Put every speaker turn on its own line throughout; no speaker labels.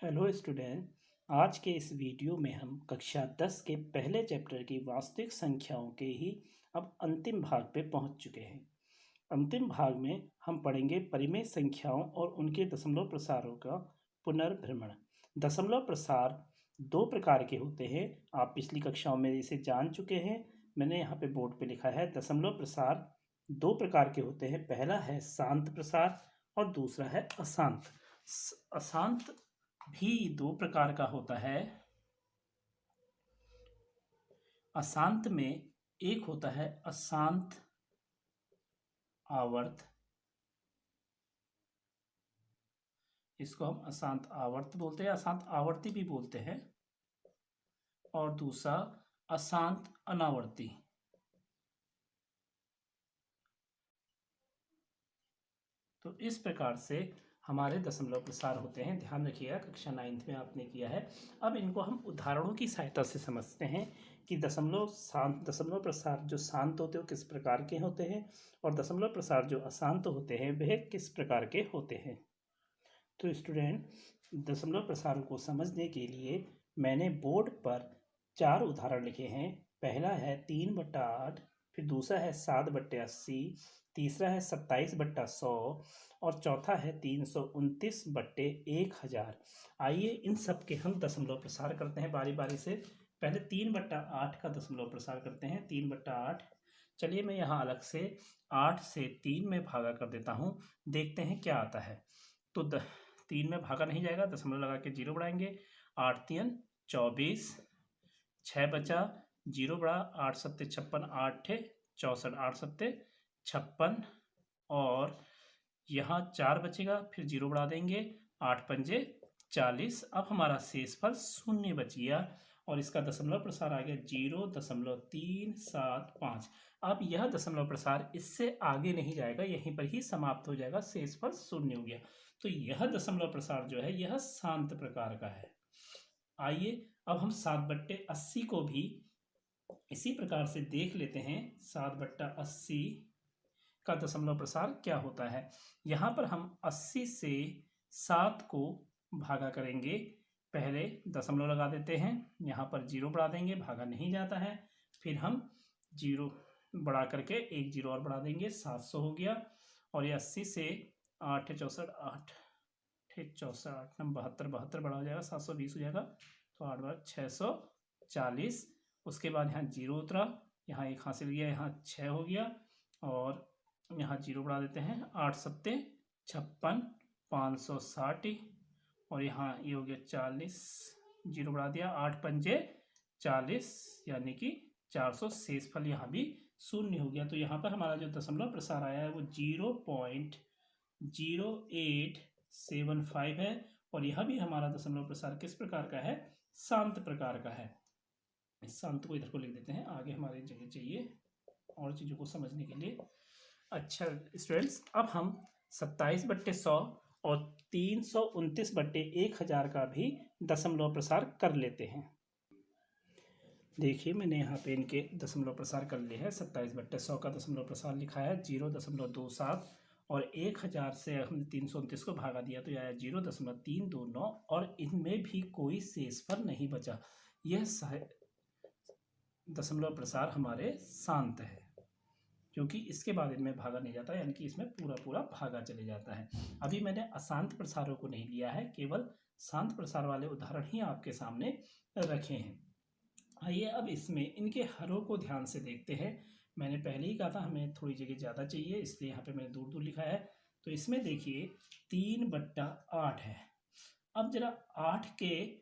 Hello student. आज के इस वीडियो में हम कक्षा 10 के पहले चैप्टर की वास्तविक संख्याओं के ही अब अंतिम भाग पे पहुंच चुके हैं। अंतिम भाग में हम पढ़ेंगे परिमेय संख्याओं और उनके दशमलव प्रसारों का पुनर्भ्रमण। दशमलव प्रसार दो प्रकार के होते हैं। आप पिछली कक्षाओं में इसे जान चुके हैं। मैंने यहाँ पे बोर्ड पे लिखा है दशमलव प्रसार दो प्रकार के होते हैं। पहला है शांत प्रसार और दूसरा है अशांत। अशांत भी दो प्रकार का होता है। अशांत में एक होता है अशांत आवर्त, इसको हम अशांत आवर्त बोलते हैं, अशांत आवर्ती भी बोलते हैं, और दूसरा अशांत अनावर्ती। तो इस प्रकार से हमारे दशमलव प्रसार होते हैं। ध्यान रखिएगा, कक्षा 9th में आपने किया है। अब इनको हम उदाहरणों की सहायता से समझते हैं कि दशमलव प्रसार जो शांत होते हैं वो किस प्रकार के होते हैं और दशमलव प्रसार जो अशांत होते हैं वह किस प्रकार के होते हैं। तो स्टूडेंट, दशमलव प्रसार को समझने के लिए मैंने बोर्ड पर 4 उदाहरण लिखे हैं। पहला है 3/8, फिर दूसरा है 7/80, तीसरा है 27/100 और चौथा है 329/1000। आइए इन सब के हम दशमलव प्रसार करते हैं बारी बारी से। पहले 3/8 का दशमलव प्रसार करते हैं। 3/8, चलिए मैं यहाँ अलग से 8 से 3 में भागा कर देता हूँ, देखते हैं क्या आता है। तो 3 में भागा नहीं जाएगा, दशमलव लगा के 0 बढ़ाएंगे। 8 3 24, 6 बचा, 0 बढ़ा, 8 7 56, 8 64, 8 7 56 और यहाँ 4 बचेगा, फिर 0 बढ़ा देंगे, 8 पंजे 40। अब हमारा शेषफल 0 बच गया और इसका दशमलव प्रसार आ गया 0.375। अब यह दशमलव प्रसार इससे आगे नहीं जाएगा, यहीं पर ही समाप्त हो जाएगा, शेषफल 0 हो गया। तो यह दशमलव प्रसार जो है यह शांत प्रकार का है। आइए अब हम 7/80 को भी इसी प्रकार से देख लेते हैं। 7/80 का दशमलव प्रसार क्या होता है। यहाँ पर हम 80 से 7 को भागा करेंगे। पहले दशमलव लगा देते हैं, यहाँ पर 0 बढ़ा देंगे, भागा नहीं जाता है। फिर हम 0 बढ़ा करके एक 0 और बढ़ा देंगे, 700 हो गया। और ये 80 से 8 64, 8 64, 8 72, 72 बढ़ा हो जाएगा, 720 हो जाएगा। तो 8 बार 640। उसके बाद यहाँ 0 उतरा, यहाँ 1 हासिल गया, यहाँ 6 हो गया और यहाँ 0 बढ़ा देते हैं, 8 7 56, 560 और यहाँ ये हो गया 40, 0 बढ़ा दिया, 8 पंजे 40 यानी कि 400। शेषफल यहाँ भी 0 हो गया। तो यहाँ पर हमारा जो दशमलव प्रसार आया है वो 0.0875 है और यह भी हमारा दशमलव प्रसार किस प्रकार का है, शांत प्रकार का है। इस शांत को इधर को लिख देते हैं, आगे हमारे जगह चाहिए और चीज़ों को समझने के लिए। अच्छा स्टूडेंट्स, अब हम 27/100 और 329/1000 का भी दशमलव प्रसार कर लेते हैं। देखिए मैंने यहाँ पे इनके दशमलव प्रसार कर लिए हैं। 27/100 का दशमलव प्रसार लिखा है 0.27 और 1000 से हमने 329 को भागा दिया तो यह आया 0.329 और इनमें भी कोई शेषफल नहीं बचा। यह दशमलव प्रसार हमारे शांत है क्योंकि इसके बाद इनमें भागा नहीं जाता, यानी कि इसमें पूरा पूरा भागा चले जाता है। अभी मैंने अशांत प्रसारों को नहीं लिया है, केवल शांत प्रसार वाले उदाहरण ही आपके सामने रखे हैं। आइए अब इसमें इनके हरों को ध्यान से देखते हैं। मैंने पहले ही कहा था हमें थोड़ी जगह ज़्यादा चाहिए, इसलिए यहाँ पे मैंने दूर दूर लिखा है। तो इसमें देखिए 3/8 है। अब जरा 8 के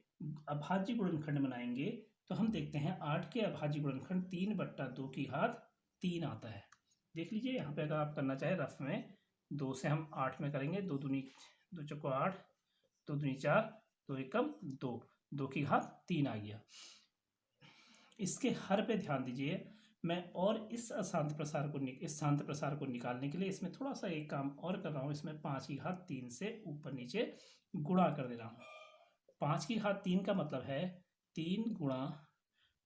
अभाज्य गुणनखंड बनाएंगे तो हम देखते हैं 8 के अभाज्य गुणनखंड 3/2 की घात 3 आता है। देख लीजिए यहाँ पे, अगर आप करना चाहे रफ में 2 से हम 8 में करेंगे, 2 दूनी 2 चौको 8, 2 दूनी 4, 2 एकम 2, 2 की घात 3 आ गया। इसके हर पे ध्यान दीजिए। मैं और इस शांत प्रसार को निकालने के लिए इसमें थोड़ा सा एक काम और कर रहा हूँ। इसमें 5 की घात 3 से ऊपर नीचे गुणा कर दे रहा हूँ। 5 की घात 3 का मतलब है 3 गुणा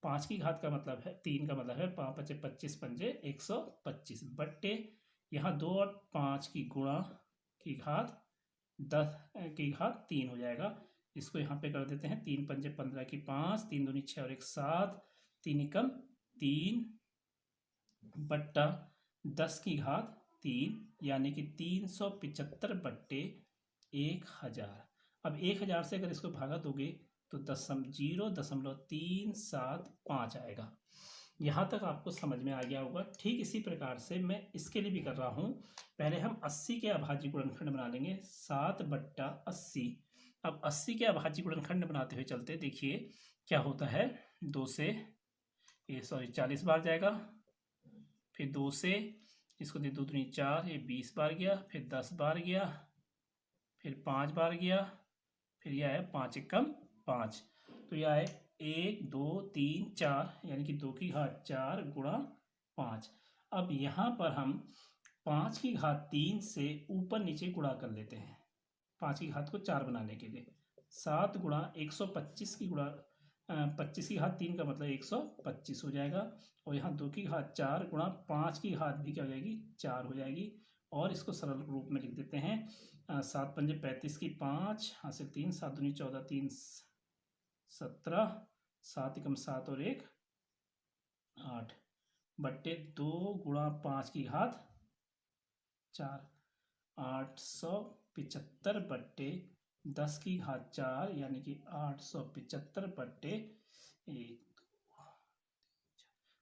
5 की घात का मतलब है 3 का मतलब है 5 5 25 पंजे 125 बट्टे यहाँ 2 और 5 की गुणा की घात 10 की घात 3 हो जाएगा। इसको यहाँ पे कर देते हैं, 3 पंजे 15 की 5, 3 दूनी 6 और 1 7, 3 एकम 3 बट्टा 10 की घात 3, यानी कि 375 बट्टे 1000। अब 1000 से अगर इसको भागा दोगे तो 0.375 आएगा। यहाँ तक आपको समझ में आ गया होगा। ठीक इसी प्रकार से मैं इसके लिए भी कर रहा हूँ। पहले हम 80 के अभाज्य गुणनखंड बना लेंगे, 7/80। अब 80 के अभाज्य गुणनखंड बनाते हुए चलते, देखिए क्या होता है। 2 से 40 बार जाएगा, फिर 2 से इसको दे 2 दूनी 4, ये 20 बार गया, फिर 10 बार गया, फिर 5 बार गया, फिर यह है 5 एकम 5। तो यह है 1 2 3 4, यानी कि 2 की घात 4 गुणा 5। अब यहाँ पर हम 5 की घात 3 से ऊपर नीचे गुणा कर लेते हैं, 5 की घात को 4 बनाने के लिए। 7 गुणा 125 की गुणा 25 की घात 3 का मतलब 125 हो जाएगा। और यहाँ 2 की घात 4 गुणा 5 की घात भी क्या हो जाएगी, 4 हो जाएगी। और इसको सरल रूप में लिख देते हैं, 7 पंजे 35 की 5, यहाँ से 3, 7 दूनी 14, 3 17, 7 एकम 7 और 1 8 बट्टे 2 गुणा 5 की घात 4, 875 बट्टे 10 की घात 4, यानी कि 875 बट्टे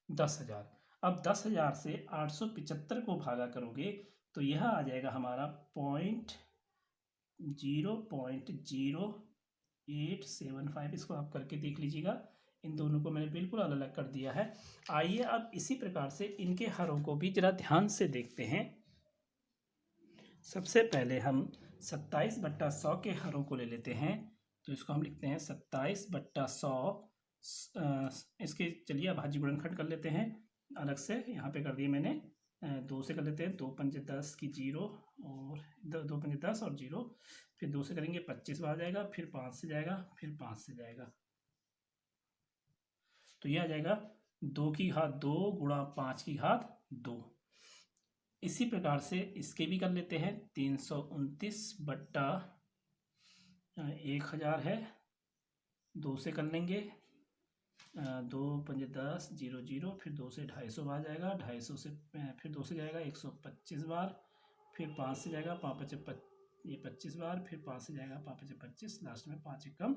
10,000। अब 10,000 से 875 को भागा करोगे तो यह आ जाएगा हमारा 0.0875। इसको आप करके देख लीजिएगा। इन दोनों को मैंने बिल्कुल अलग अलग कर दिया है। आइए अब इसी प्रकार से इनके हरों को भी जरा ध्यान से देखते हैं। सबसे पहले हम 27/100 के हरों को ले लेते हैं। तो इसको हम लिखते हैं 27/100। इसके चलिए अभाज्य गुणनखंड कर लेते हैं अलग से। यहाँ पे कर दिए मैंने, 2 से कर लेते हैं, 2 पंजे 10 की 0 और 2 पंजे 10 और 0, फिर 2 से करेंगे 25 बार जाएगा, फिर 5 से जाएगा, फिर 5 से जाएगा। तो यह आ जाएगा 2 की घात 2 गुणा 5 की घात 2। इसी प्रकार से इसके भी कर लेते हैं, 329/1000 है। 2 से कर लेंगे, 2 पंजे 10 0 0, फिर 2 से 250 बार जाएगा, 250 से फिर 2 से जाएगा 125 बार, फिर 5 से जाएगा 25 बार, फिर 5 से जाएगा 5×5 = 25, लास्ट में 5 एकम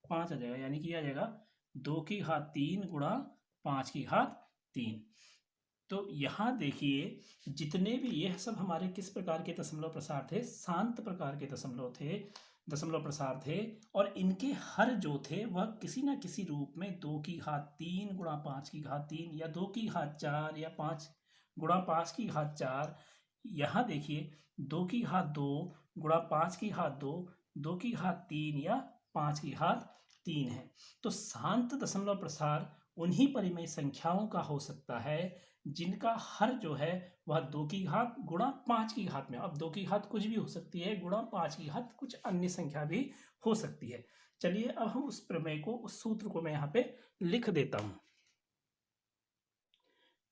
5 आ जाएगा। यानी कि आ जाएगा 2 की घात 3 गुणा 5 की घात 3। तो यहाँ देखिए जितने भी यह सब हमारे किस प्रकार के दशमलव प्रसार थे, शांत प्रकार के दशमलव प्रसार थे। और इनके हर जो थे वह किसी न किसी रूप में 2 की घात 3 गुणा 5 की घात 3 या 2 की घात 4 या 5 गुणा 5 की घात 4। यहाँ देखिए 2 की घात 2 गुणा 5 की घात 2, 2 की घात 3 या 5 की घात 3 है। तो शांत दशमलव प्रसार उन्हीं परिमेय संख्याओं का हो सकता है जिनका हर जो है वह 2 की घात गुणा 5 की घात में। अब 2 की घात कुछ भी हो सकती है, गुणा 5 की घात कुछ अन्य संख्या भी हो सकती है। चलिए अब हम उस प्रमेय को, उस सूत्र को मैं यहाँ पे लिख देता हूँ।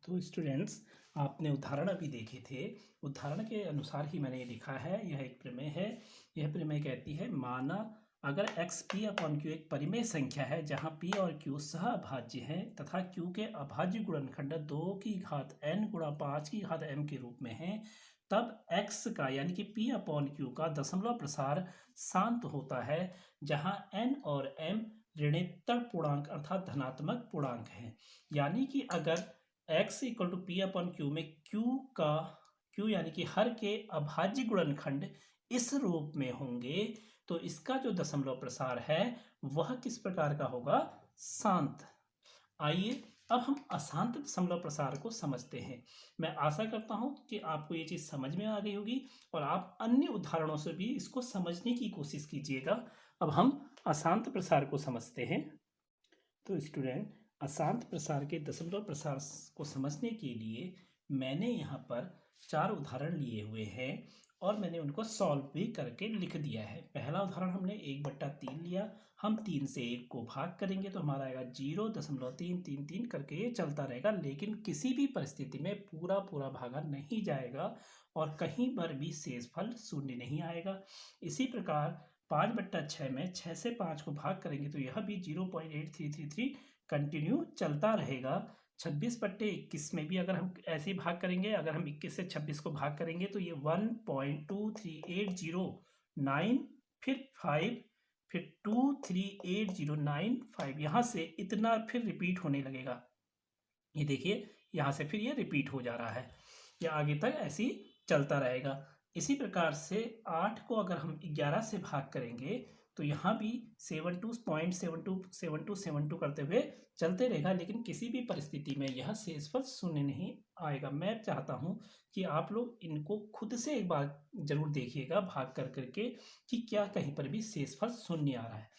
तो स्टूडेंट्स, आपने उदाहरण अभी देखे थे, उदाहरण के अनुसार ही मैंने ये लिखा है। यह एक प्रमेय है। यह प्रमेय कहती है, माना अगर x p/q एक परिमेय संख्या है जहाँ p और q सहअभाज्य हैं तथा q के अभाज्य गुणनखंड 2 की घात n गुणा 5 की घात m के रूप में है, तब x का यानी कि p/q का दशमलव प्रसार शांत होता है जहाँ n और m ऋणोत्तर पूर्णांक अर्थात धनात्मक पूर्णांक हैं। यानी कि अगर x = p/q में q यानी कि हर के अभाज्य गुणनखंड इस रूप में होंगे तो इसका जो दशमलव प्रसार है वह किस प्रकार का होगा, शांत। आइए अब हम अशांत दशमलव प्रसार को समझते हैं। मैं आशा करता हूं कि आपको ये चीज समझ में आ गई होगी और आप अन्य उदाहरणों से भी इसको समझने की कोशिश कीजिएगा। अब हम अशांत प्रसार को समझते हैं। तो स्टूडेंट, अशांत प्रसार के दशमलव प्रसार को समझने के लिए मैंने यहाँ पर 4 उदाहरण लिए हुए हैं और मैंने उनको सॉल्व भी करके लिख दिया है। पहला उदाहरण हमने 1/3 लिया। हम 3 से 1 को भाग करेंगे तो हमारा आएगा 0.333 करके ये चलता रहेगा, लेकिन किसी भी परिस्थिति में पूरा भागा नहीं जाएगा और कहीं पर भी शेषफल 0 नहीं आएगा। इसी प्रकार 5/6 में 6 से 5 को भाग करेंगे तो यह भी 0.8333 कंटिन्यू चलता रहेगा। 26/21 में भी अगर हम ऐसे ही भाग करेंगे, अगर हम 21 से 26 को भाग करेंगे तो ये 1.23809, फिर 5, फिर 23809, यहाँ से इतना फिर रिपीट होने लगेगा। ये देखिए यहाँ से फिर ये रिपीट हो जा रहा है, या आगे तक ऐसे ही चलता रहेगा। इसी प्रकार से 8 को अगर हम 11 से भाग करेंगे तो यहाँ भी 72.727272 करते हुए चलते रहेगा, लेकिन किसी भी परिस्थिति में यह शेषफल शून्य नहीं आएगा। मैं चाहता हूँ कि आप लोग इनको खुद से एक बार जरूर देखिएगा भाग कर करके कि क्या कहीं पर भी शेषफल शून्य आ रहा है।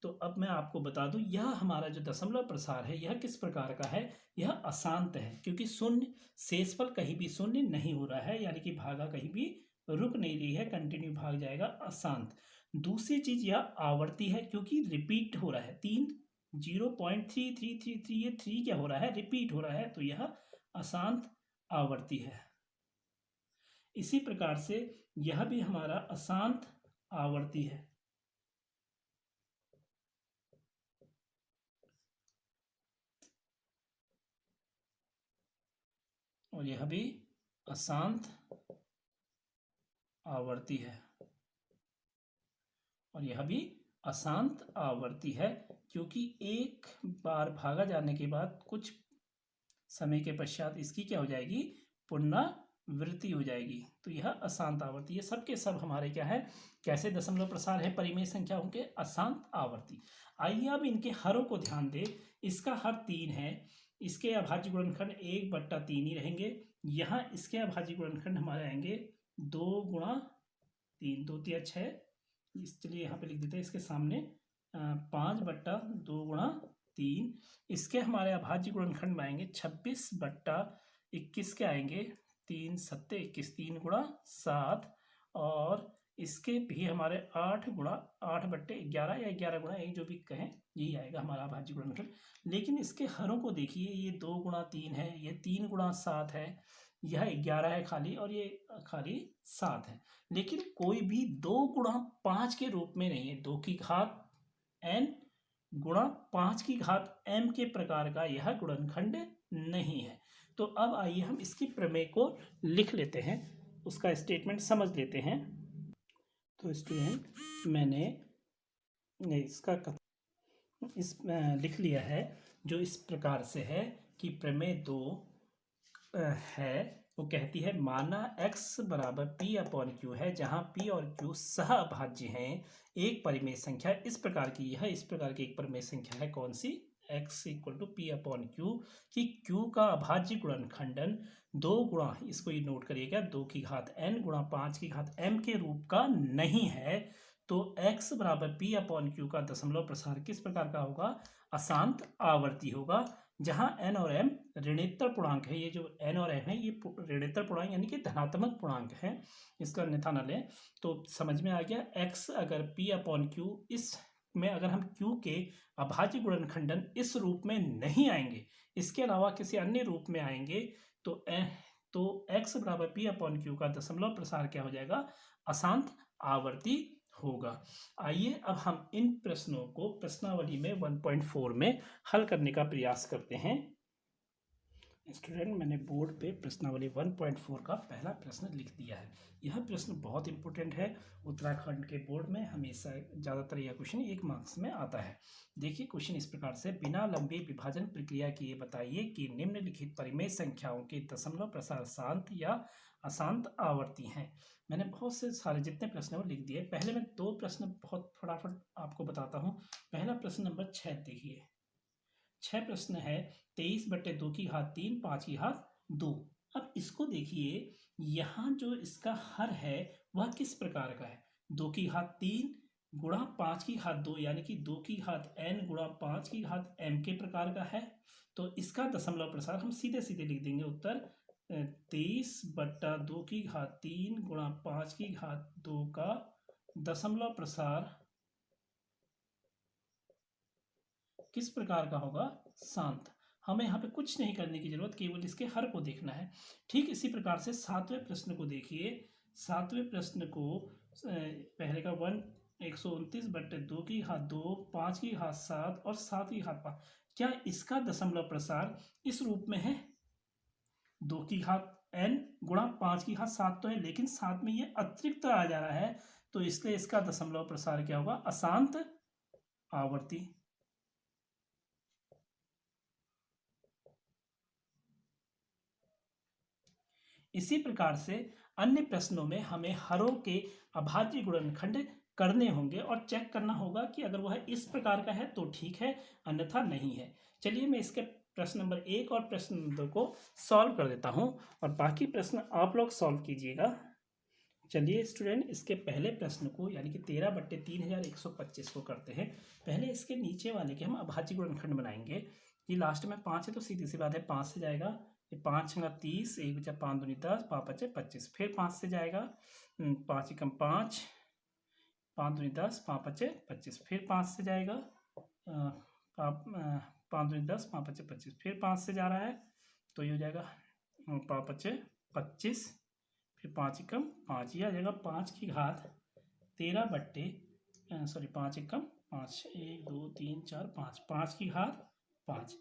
तो अब मैं आपको बता दूं, यह हमारा जो दशमलव प्रसार है यह किस प्रकार का है, यह अशांत है, क्योंकि शून्य शेषफल कहीं भी शून्य नहीं हो रहा है, यानी कि भागा कहीं भी रुक नहीं रही है, कंटिन्यू भाग जाएगा, अशांत। दूसरी चीज यह आवर्ती है, क्योंकि रिपीट हो रहा है। 0.3333 ये 3 क्या हो रहा है, रिपीट हो रहा है, तो यह अशांत आवर्ती है। इसी प्रकार से यह भी हमारा अशांत आवर्ती है, और यह भी अशांत आवर्ती है, और यह भी अशांत आवर्ती है, क्योंकि एक बार भागा जाने के बाद कुछ समय के पश्चात इसकी क्या हो जाएगी, पुनरावृत्ति हो जाएगी। तो यह अशांत आवर्ती, ये सब के सब हमारे क्या है, कैसे दशमलव प्रसार है परिमेय संख्याओं के, अशांत आवर्ती। आइए अब इनके हरों को ध्यान दे। इसका हर 3 है, इसके अभाज्य गुणनखंड 1/3 ही रहेंगे। यहाँ इसके अभाज्य गुणनखंड हमारे आएंगे 2 गुणा 3, 2 तिया 6, इसलिए यहाँ पे लिख देते हैं इसके सामने 5/2 गुणा 3। इसके हमारे अभाज्य गुणनखंड में आएंगे 26/21 के आएंगे 3 सत्ते 21, 3 गुणा 7, और इसके भी हमारे 8 गुणा 8/11 या 11 गुणा 1 जो भी कहें, यही आएगा हमारा अभाज्य गुणनखंड। लेकिन इसके हरों को देखिए, ये 2 गुणा 3 है, ये 3 गुणा 7 है, यह 11 है खाली, और ये खाली 7 है। लेकिन कोई भी 2 गुणा 5 के रूप में नहीं है, 2 की घात n गुणा 5 की घात m के प्रकार का यह गुणनखंड नहीं है। तो अब आइए हम इसकी प्रमेय को लिख लेते हैं, उसका स्टेटमेंट समझ लेते हैं। तो स्टूडेंट, मैंने इसका लिख लिया है, जो इस प्रकार से है कि प्रमेय 2 है, वो कहती है माना x बराबर p/q है, जहां p और q सह अभाज्य हैं एक परिमेय संख्या इस प्रकार की, यह इस प्रकार की एक परिमेय संख्या है, कौन सी, x = p/q, कि q का अभाज्य गुणनखंडन 2 गुणा, इसको ये नोट करिएगा, 2 की घात n गुणा 5 की घात m के रूप का नहीं है। तो x बराबर p/q का दशमलव प्रसार किस प्रकार का होगा, अशांत आवर्ती होगा, जहां n और m ऋणोत्तर पूर्णांक है। ये जो n और m है ये ऋणोत्तर पूर्णांक यानी कि धनात्मक पूर्णांक है, इसका अन्यथा न लें। तो समझ में आ गया, x अगर p/q, इस में अगर हम q के अभाज्य गुणनखंडन इस रूप में नहीं आएंगे, इसके अलावा किसी अन्य रूप में आएंगे, तो x बराबर p/q का दशमलव प्रसार क्या हो जाएगा, अशांत आवर्ती होगा। आइए अब हम इन प्रश्नों को प्रश्नावली में 1.4 में हल करने का प्रयास करते हैं। स्टूडेंट, मैंने बोर्ड पे प्रश्नावली 1.4 का पहला प्रश्न लिख दिया है। यह प्रश्न बहुत इंपॉर्टेंट है, उत्तराखंड के बोर्ड में हमेशा ज़्यादातर यह क्वेश्चन 1 मार्क्स में आता है। देखिए क्वेश्चन इस प्रकार से, बिना लंबी विभाजन प्रक्रिया किए बताइए कि निम्नलिखित परिमेय संख्याओं के दशमलव प्रसार शांत या अशांत आवर्ती हैं। मैंने बहुत से सारे जितने प्रश्न हैं वो लिख दिए। पहले मैं 2 प्रश्न बहुत फटाफट आपको बताता हूँ। पहला प्रश्न नंबर 6 देखिए, 6 प्रश्न है 23/2 की घात 3 5 की घात 2। अब इसको देखिए, यहाँ जो इसका हर है वह किस प्रकार का है, 2 की घात 3 गुणा 5 की घात 2, यानी कि 2 की घात n गुणा 5 की घात m के प्रकार का है। तो इसका दशमलव प्रसार हम सीधे सीधे लिख देंगे, उत्तर 23/2 की घात 3 गुणा 5 की घात 2 का दशमलव प्रसार किस प्रकार का होगा, शांत। हमें यहाँ पे कुछ नहीं करने की जरूरत, केवल इसके हर को देखना है। ठीक इसी प्रकार से 7वें प्रश्न को देखिए। 7वें प्रश्न को पहले का 1 129/2 की घात 2, 5 की घात 7 और 7 की घात 5। क्या इसका दशमलव प्रसार इस रूप में है? 2 की घात n गुणा 5 की घात 7 तो है, लेकिन साथ में ये अतिरिक्त आ जा रहा है, तो इसलिए इसका दशमलव प्रसार क्या होगा? अशांत आवर्ती। इसी प्रकार से अन्य प्रश्नों में हमें हरों के अभाज्य गुणनखंड करने होंगे और चेक करना होगा कि अगर वह इस प्रकार का है तो ठीक है, अन्यथा नहीं है। चलिए मैं इसके प्रश्न नंबर 1 और प्रश्न नंबर 2 को सॉल्व कर देता हूं और बाकी प्रश्न आप लोग सॉल्व कीजिएगा। चलिए स्टूडेंट, इसके पहले प्रश्न को यानी कि 13/3125 को करते हैं। पहले इसके नीचे वाले के हम अभाज्य गुणनखंड बनाएंगे। ये लास्ट में 5 है तो सीधी सी बात है 5 से जाएगा। ये 5 × 30, 1 बचा 5 दूनी 10, 5 बचे 25, फिर 5 से जाएगा 5 एकम 5, 5 दूनी 10, 5 बचे 25, फिर 5 से जाएगा 5 दूनी 10, 5 बचे 25, फिर 5 से जा रहा है तो ये हो जाएगा 5 बचे 25, फिर 5 एकम 5, यह आ जाएगा 5 की घात 5 एकम 5, 1 2 3 4 5, 5 की घात 5,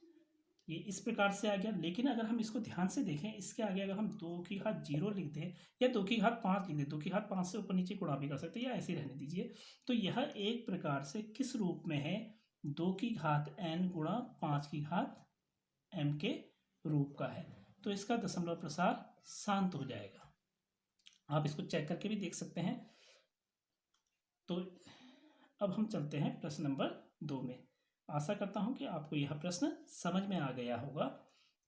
ये इस प्रकार से आ गया। लेकिन अगर हम इसको ध्यान से देखें, इसके आगे अगर हम 2 की घात 0 लिख दें या 2 की घात 5 लिख दें, 2 की घात 5 से ऊपर नीचे गुणा भी कर सकते हैं या ऐसे रहने दीजिए, तो यह एक प्रकार से किस रूप में है? 2 की घात n गुणा 5 की घात m के रूप का है, तो इसका दशमलव प्रसार शांत हो जाएगा। आप इसको चेक करके भी देख सकते हैं। तो अब हम चलते हैं प्रश्न नंबर 2 में। आशा करता हूं कि आपको यह प्रश्न समझ में आ गया होगा।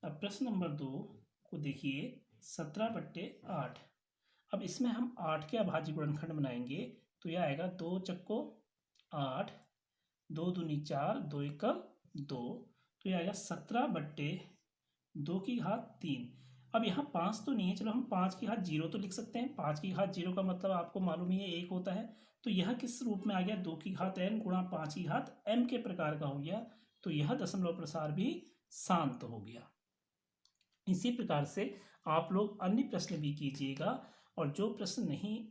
अब प्रश्न नंबर 2 को देखिए, 17/8। अब इसमें हम 8 के अभाज्य गुणनखंड बनाएंगे, तो यह आएगा 2 चक्को 8, 2 दूनी 4, 2 एकम 2, तो यह आएगा 17/2 की घात 3। अब यहाँ 5 तो नहीं है, चलो हम 5 की घात 0 तो लिख सकते हैं। 5 की घात 0 का मतलब आपको मालूम ही है 1 होता है, तो यह किस रूप में आ गया? 2 की घात n गुणा 5 की घात m के प्रकार का हो गया, तो यह दशमलव प्रसार भी शांत हो गया। इसी प्रकार से आप लोग अन्य प्रश्न भी कीजिएगा, और जो प्रश्न नहीं,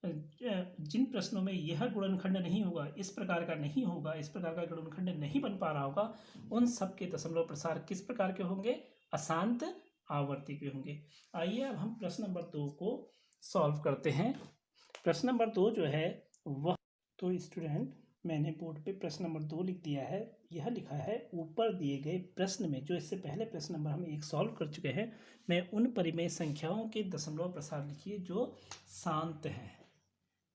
जिन प्रश्नों में यह गुणनखंड नहीं होगा, इस प्रकार का नहीं होगा, इस प्रकार का गुणनखंड नहीं बन पा रहा होगा, उन सब के दशमलव प्रसार किस प्रकार के होंगे? अशांत आवर्ती के होंगे। आइए अब हम प्रश्न नंबर 2 को सॉल्व करते हैं। प्रश्न नंबर 2 जो है वह, तो स्टूडेंट मैंने बोर्ड पे प्रश्न नंबर 2 लिख दिया है। यह लिखा है ऊपर दिए गए प्रश्न में, जो इससे पहले प्रश्न नंबर हम 1 सॉल्व कर चुके हैं, मैं उन परिमेय संख्याओं के दशमलव प्रसार लिखिए जो शांत हैं।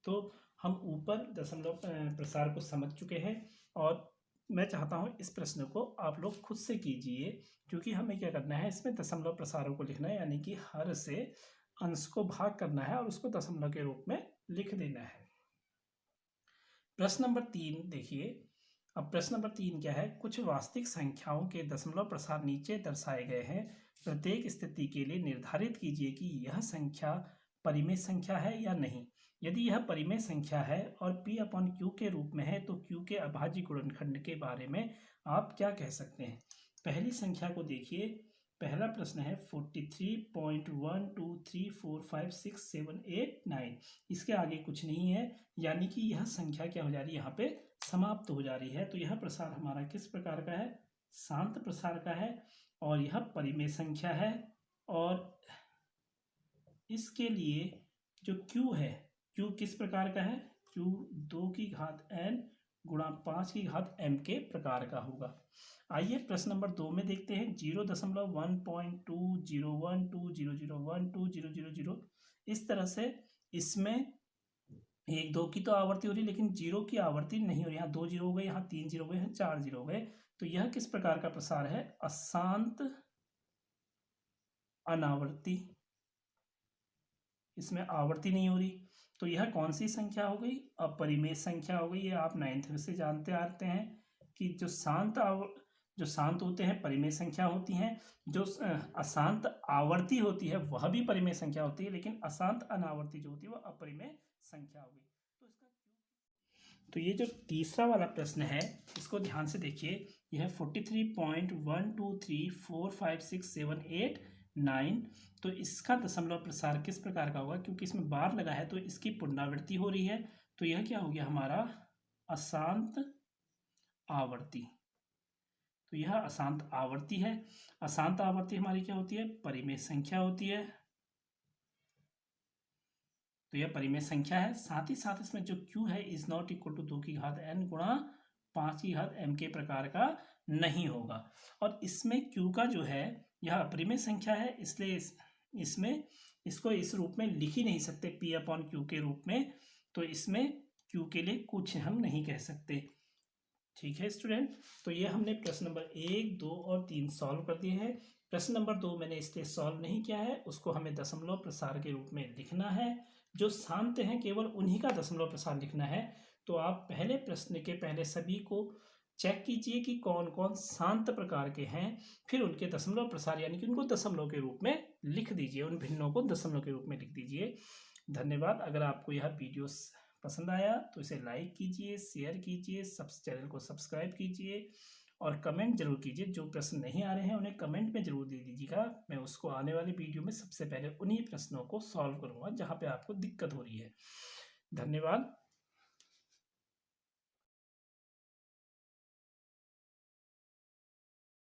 तो हम ऊपर दशमलव प्रसार को समझ चुके हैं, और मैं चाहता हूं इस प्रश्न को आप लोग खुद से कीजिए, क्योंकि हमें क्या करना है, इसमें दशमलव प्रसारों को लिखना है, यानी कि हर से अंश को भाग करना है और उसको दशमलव के रूप में लिख देना है। प्रश्न नंबर 3 देखिए। अब प्रश्न नंबर 3 क्या है? कुछ वास्तविक संख्याओं के दशमलव प्रसार नीचे दर्शाए गए हैं। प्रत्येक स्थिति के लिए निर्धारित कीजिए कि यह संख्या परिमेय संख्या है या नहीं। यदि यह परिमेय संख्या है और P/Q के रूप में है, तो Q के अभाज्य गुणनखंड के बारे में आप क्या कह सकते हैं? पहली संख्या को देखिए। पहला प्रश्न है 43.123456789। इसके आगे कुछ नहीं है, यानी कि यह संख्या क्या हो जा रही है? यहाँ पे समाप्त हो जा रही है। तो यह प्रसार हमारा किस प्रकार का है? शांत प्रसार का है, और यह परिमेय संख्या है। और इसके लिए जो Q है, Q किस प्रकार का है? Q 2 की घात n गुणा 5 की घात m के प्रकार का होगा। आइए प्रश्न नंबर 2 में देखते हैं। 0.1.20120012000 इस तरह से इसमें 1 2 की तो आवर्ती हो रही है, लेकिन 0 की आवर्ती नहीं हो रही। यहाँ 2 0 हो गए, यहाँ 3 0 हो गए, यहाँ 4 0 हो गए। तो यह किस प्रकार का प्रसार है? अशांत अनावर्ती। इसमें आवर्ती नहीं हो रही, तो यह कौन सी संख्या हो गई? अपरिमेय संख्या हो गई। ये आप 9th से जानते आते हैं कि जो शांत होते हैं परिमेय संख्या होती हैं, जो अशांत आवर्ती होती है वह भी परिमेय संख्या होती है, लेकिन अशांत अनावर्ती जो होती है वह अपरिमेय संख्या हो गई। तो ये जो तीसरा वाला प्रश्न है, इसको ध्यान से देखिए। यह 43.123456789, तो इसका दशमलव प्रसार किस प्रकार का होगा? क्योंकि इसमें बार लगा है तो इसकी पुनरावृत्ति हो रही है, तो यह क्या हो गया हमारा अशांत आवर्ती। तो यह अशांत आवर्ती है। अशांत आवर्ती हमारी क्या होती है, परिमेय संख्या होती है। तो यह परिमेय संख्या है। साथ ही साथ इसमें जो q है इज नॉट इक्वल टू 2 की घात n गुणा 5 की घात m के प्रकार का नहीं होगा। और इसमें q का जो है यह अपरिमेय संख्या है, इसलिए इसमें इसको इस रूप में लिख ही नहीं सकते p अपॉन q के रूप में। तो इसमें q के लिए कुछ हम नहीं कह सकते। ठीक है स्टूडेंट, तो ये हमने प्रश्न नंबर 1, 2 और 3 सॉल्व कर दिए हैं। प्रश्न नंबर 2 मैंने इसलिए सॉल्व नहीं किया है, उसको हमें दशमलव प्रसार के रूप में लिखना है। जो शांत हैं केवल उन्हीं का दशमलव प्रसार लिखना है। तो आप पहले प्रश्न के पहले सभी को चेक कीजिए कि कौन कौन शांत प्रकार के हैं, फिर उनके दशमलव प्रसार यानी कि उनको दशमलव के रूप में लिख दीजिए, उन भिन्नों को दशमलव के रूप में लिख दीजिए। धन्यवाद। अगर आपको यह वीडियो पसंद आया तो इसे लाइक कीजिए, शेयर कीजिए, चैनल को सब्सक्राइब कीजिए और कमेंट जरूर कीजिए। जो प्रश्न नहीं आ रहे हैं उन्हें कमेंट में जरूर दे दीजिएगा। मैं उसको आने वाली वीडियो में सबसे पहले उन्हीं प्रश्नों को सॉल्व करूंगा जहां पे आपको दिक्कत हो रही है। धन्यवाद।